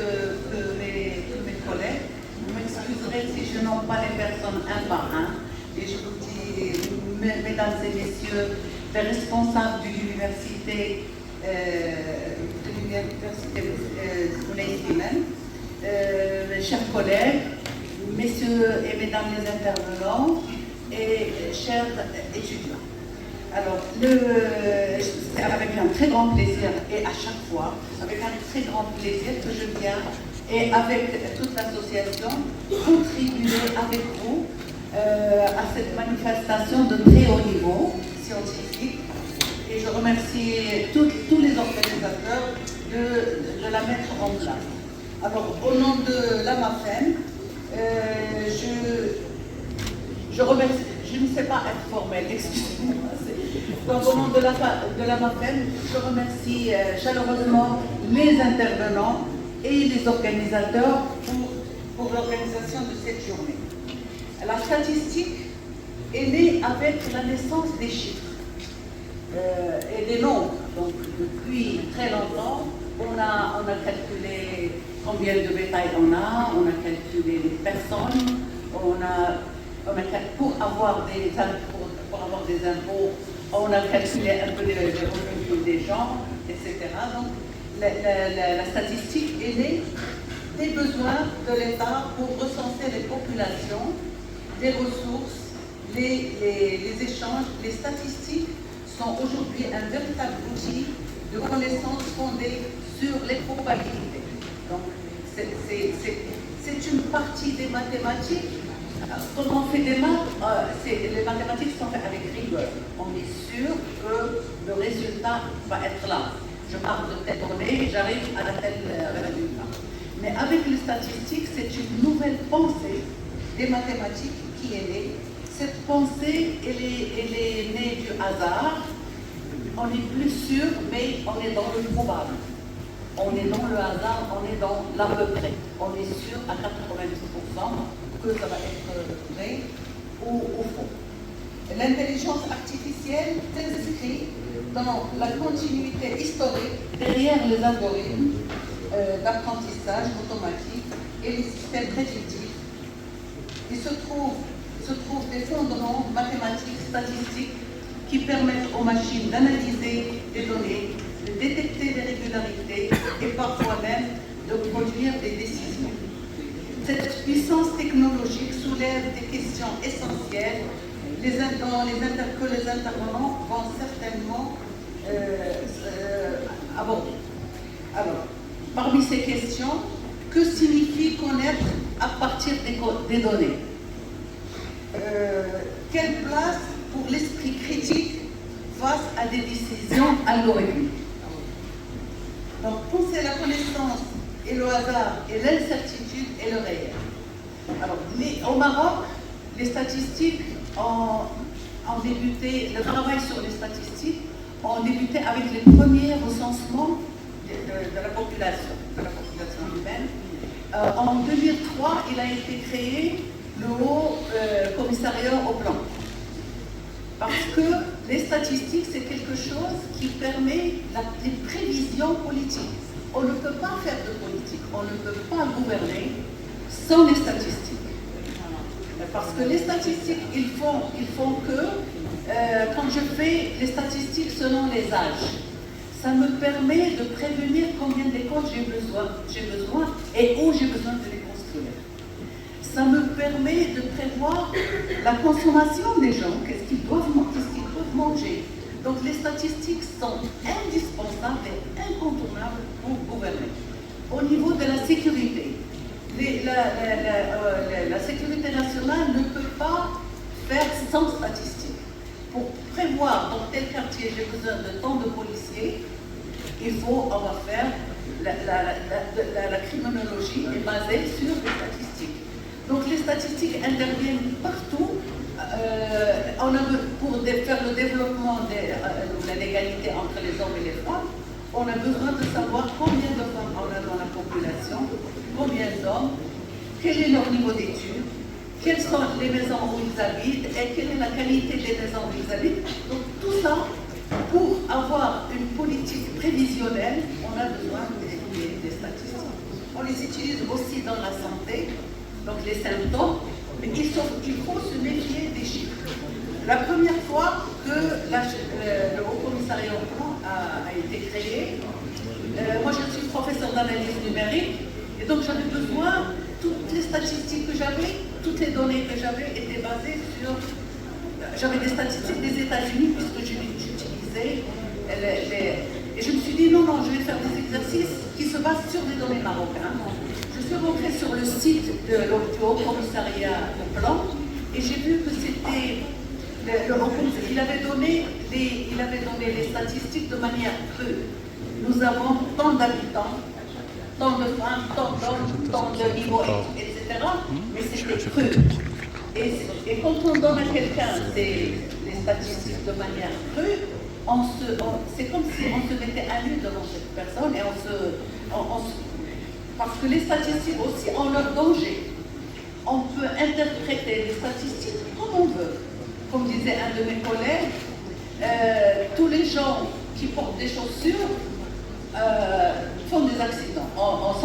que mes collègues. Vous m'excuserez si je nomme pas les personnes un par un. Et je vous dis, mesdames et messieurs, les responsables de l'université Moulay-Slimane, chers collègues, messieurs et mesdames les intervenants et chers étudiants. Alors, c'est avec un très grand plaisir et à chaque fois, avec un très grand plaisir que je viens et avec toute l'association contribuer avec vous à cette manifestation de très haut niveau scientifique. Et je remercie tous les organisateurs de la mettre en place. Alors, au nom de la MAFEM, je remercie, je ne sais pas être formelle, excusez-moi. Donc, au nom de la MAFEM, je remercie chaleureusement les intervenants et les organisateurs pour l'organisation de cette journée. La statistique est née avec la naissance des chiffres et des nombres. Donc, depuis très longtemps, on a calculé combien de bétail on a calculé les personnes, pour avoir des impôts, on a calculé un peu les revenus des gens, etc. Donc, la statistique est née des besoins de l'État pour recenser les populations, les ressources, les échanges. Les statistiques sont aujourd'hui un véritable outil de connaissance fondée sur les probabilités. Donc, c'est une partie des mathématiques. Quand on fait des maths, les mathématiques sont faites avec rigueur. On est sûr que le résultat va être là. Je pars de telle donnée et j'arrive à tel résultat. Mais avec les statistiques, c'est une nouvelle pensée des mathématiques qui est née. Cette pensée, elle est née du hasard. On est plus sûr, mais on est dans le probable. On est dans le hasard, on est dans l'à peu près. On est sûr à 90% que ça va être vrai ou faux. L'intelligence artificielle s'inscrit dans la continuité historique derrière les algorithmes d'apprentissage automatique et les systèmes prédictifs. Il se trouve des fondements mathématiques, statistiques qui permettent aux machines d'analyser des données, de détecter des régularités et parfois même de produire des décisions. Cette puissance technologique soulève des questions essentielles que les intervenants vont certainement aborder. Alors, parmi ces questions, que signifie connaître à partir des données? Quelle place pour l'esprit critique face à des décisions algorithmiques? Donc, penser la connaissance et le hasard et l'incertitude et le réel. Alors, au Maroc, les statistiques ont débuté, le travail sur les statistiques ont débuté avec les premiers recensements de la population humaine. En 2003, il a été créé le Haut Commissariat au Plan. Parce que les statistiques, c'est quelque chose qui permet les prévisions politiques. On ne peut pas faire de politique, on ne peut pas gouverner sans les statistiques. Parce que les statistiques, ils font que, quand je fais les statistiques selon les âges, ça me permet de prévenir combien d'écoles j'ai besoin et où j'ai besoin de les construire. Ça me permet de prévoir la consommation des gens, qu'est-ce qu'ils doivent manger. Donc les statistiques sont indispensables et incontournables pour gouverner. Au niveau de la sécurité, la sécurité nationale ne peut pas faire sans statistiques. Pour prévoir dans tel quartier j'ai besoin de tant de policiers, on va faire la criminologie est basée sur les statistiques. Donc les statistiques interviennent partout. Pour faire le développement de l'égalité entre les hommes et les femmes, on a besoin de savoir combien de femmes on a dans la population, combien d'hommes, quel est leur niveau d'études, quelles sont les maisons où ils habitent et quelle est la qualité des maisons où ils habitent. Donc tout ça, pour avoir une politique prévisionnelle, on a besoin d'étudier des statistiques. On on les utilise aussi dans la santé, donc les symptômes, mais il faut se méfier des chiffres. La première fois que le Haut Commissariat au Plan a été créé, moi je suis professeur d'analyse numérique, et donc j'avais besoin, toutes les statistiques que j'avais, toutes les données que j'avais étaient basées sur... J'avais des statistiques des États-Unis puisque j'utilisais et je me suis dit non, je vais faire des exercices qui se basent sur des données marocaines. Je suis rentrée sur le site du Haut Commissariat au Plan et j'ai vu que c'était... Il avait donné les statistiques de manière crue. Nous avons tant d'habitants, tant de femmes, tant d'hommes, tant de niveaux, etc. Mais c'était cru. Et quand on donne à quelqu'un les statistiques de manière crue, c'est comme si on se mettait à nu devant cette personne et parce que les statistiques aussi ont leur danger. On peut interpréter les statistiques comme on veut. Comme disait un de mes collègues, tous les gens qui portent des chaussures font des accidents en 100%.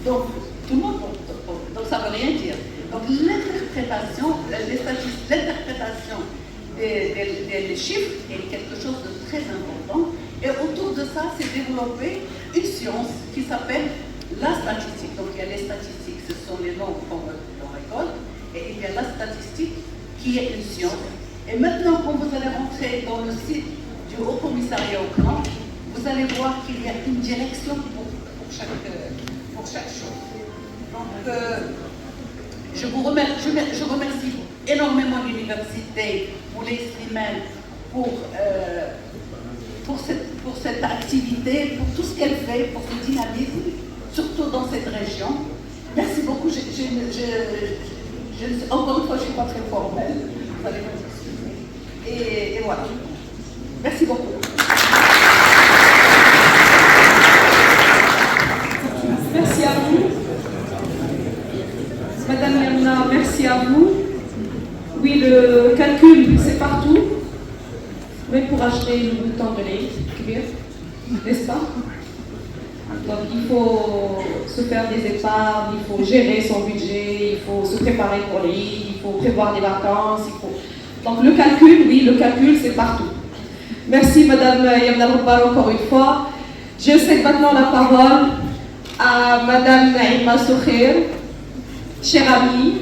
Donc, tout le monde porte. Donc, ça ne veut rien dire. Donc, l'interprétation des chiffres est quelque chose de très important. Et autour de ça, s'est développée une science qui s'appelle la statistique. Donc, il y a les statistiques, ce sont les noms qu'on récolte, et il y a la statistique qui est une science. Et maintenant, quand vous allez rentrer dans le site du Haut Commissariat au Plan, vous allez voir qu'il y a une direction pour chaque chose. Donc, je remercie énormément l'université, pour les Slimane, pour cette activité, pour tout ce qu'elle fait, pour ce dynamisme, surtout dans cette région. Merci beaucoup. Encore une fois, je ne suis pas très formelle. Vous allez m'excuser. Et voilà. Merci beaucoup. Merci à vous. Madame Yamna, merci à vous. Oui, le calcul, c'est partout. Même pour acheter le bouton de lait, n'est-ce pas? Donc il faut se faire des épargnes, il faut gérer son budget, il faut se préparer pour l'Eid, il faut prévoir des vacances, Donc le calcul, oui, le calcul, c'est partout. Merci Madame Yamna Roubar encore une fois. Je cède maintenant la parole à Madame Naïma Soukhir, chère amie,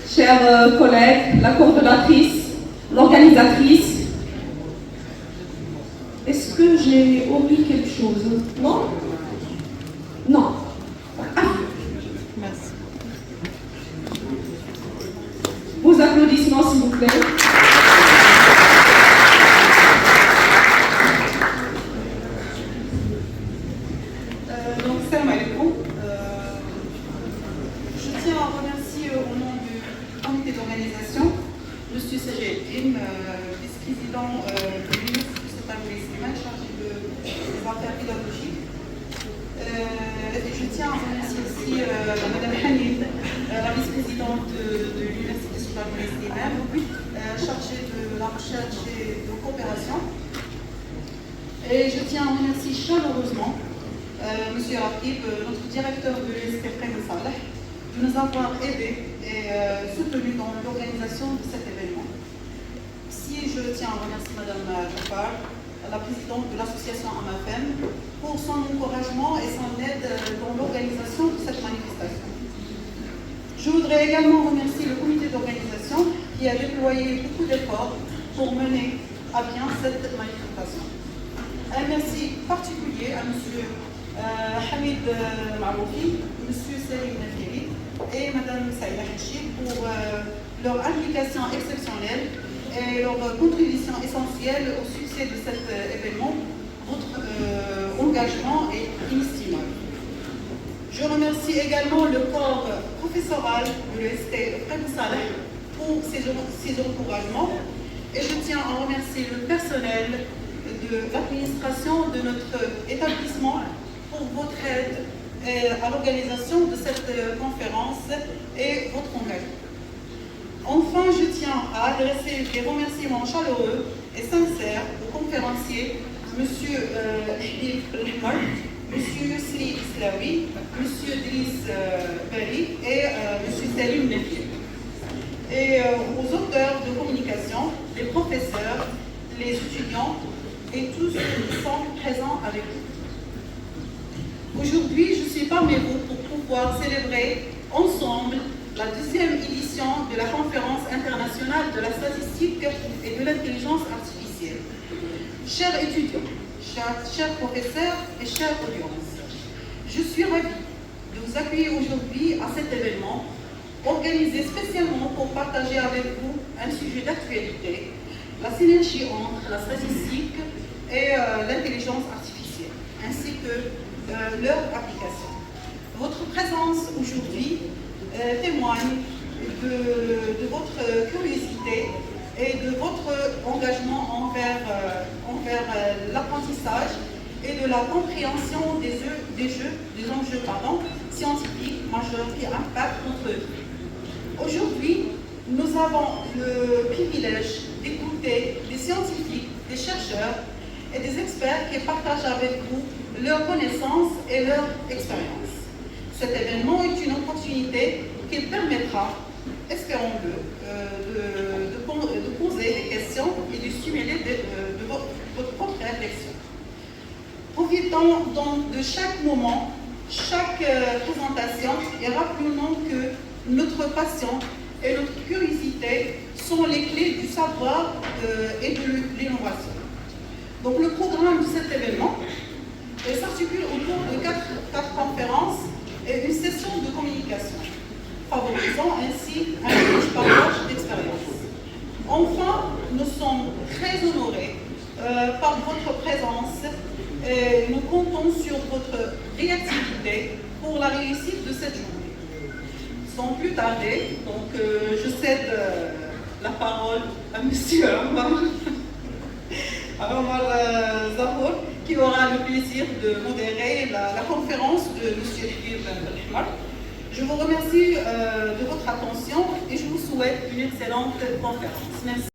chers collègues, la coordonnatrice, l'organisatrice. Est-ce que j'ai omis quelque chose? Non? Non. Ah. Merci. Vos applaudissements, s'il vous plaît. Donc, salam alaikum. Je tiens à remercier au nom du comité d'organisation, M. Sajid Im, vice-président de l'Université Slimane, chargé des affaires pédagogiques. Et je tiens à remercier aussi Mme Hamid, la vice-présidente de l'Université Slimane, chargée de la recherche et de coopération. Et je tiens à remercier chaleureusement M. Rakib, notre directeur de l'Université Salah, de nous avoir aidés et soutenus dans l'organisation de cet événement. Si je tiens à remercier Mme Jafar, la présidente de l'association AMAFEM, pour son encouragement et son aide dans l'organisation de cette manifestation. Je voudrais également remercier le comité d'organisation qui a déployé beaucoup d'efforts pour mener à bien cette manifestation. Un merci particulier à M. Hamid Maroufi, M. Salim Nafiri et Mme Saïda Hachi pour leur implication exceptionnelle et leur contribution essentielle au succès de cet événement. Votre engagement est inestimable. Je remercie également le corps professoral de l'UST Salah pour ses encouragements et je tiens à remercier le personnel de l'administration de notre établissement pour votre aide à l'organisation de cette conférence et votre engagement. Enfin, je tiens à adresser des remerciements chaleureux et sincères au conférencier, M. Hilif Belhmar, M. Sri Islaoui, M. Driss Bari et M. Salim Nefi. Et aux auteurs de communication, les professeurs, les étudiants et tous ceux qui sont présents avec nous. Aujourd'hui, je suis parmi vous pour pouvoir célébrer ensemble la 2e édition de la conférence internationale de la statistique et de l'intelligence artificielle. Chers étudiants, chers professeurs et chères audiences, je suis ravie de vous accueillir aujourd'hui à cet événement organisé spécialement pour partager avec vous un sujet d'actualité, la synergie entre la statistique et l'intelligence artificielle, ainsi que leur application. Votre présence aujourd'hui témoigne de votre curiosité et de votre engagement envers l'apprentissage et de la compréhension des enjeux scientifiques majeurs qui impactent notre vie. Aujourd'hui, nous avons le privilège d'écouter des scientifiques, des chercheurs et des experts qui partagent avec vous leurs connaissances et leur expérience. Cet événement est une opportunité qui permettra, espérons-le, de poser des questions et de stimuler de votre propre réflexion. Profitons donc de chaque moment, chaque présentation et rappelons que notre passion et notre curiosité sont les clés du savoir et de l'innovation. Donc le programme de cet événement s'articule autour de quatre conférences et une session de communication, favorisant ainsi un riche partage d'expériences. Enfin, nous sommes très honorés par votre présence et nous comptons sur votre réactivité pour la réussite de cette journée. Sans plus tarder, donc je cède la parole à M. Omar Zahour, qui aura le plaisir de modérer la conférence de M. Libir Benrahmar. Je vous remercie de votre attention et je vous souhaite une excellente conférence. Merci.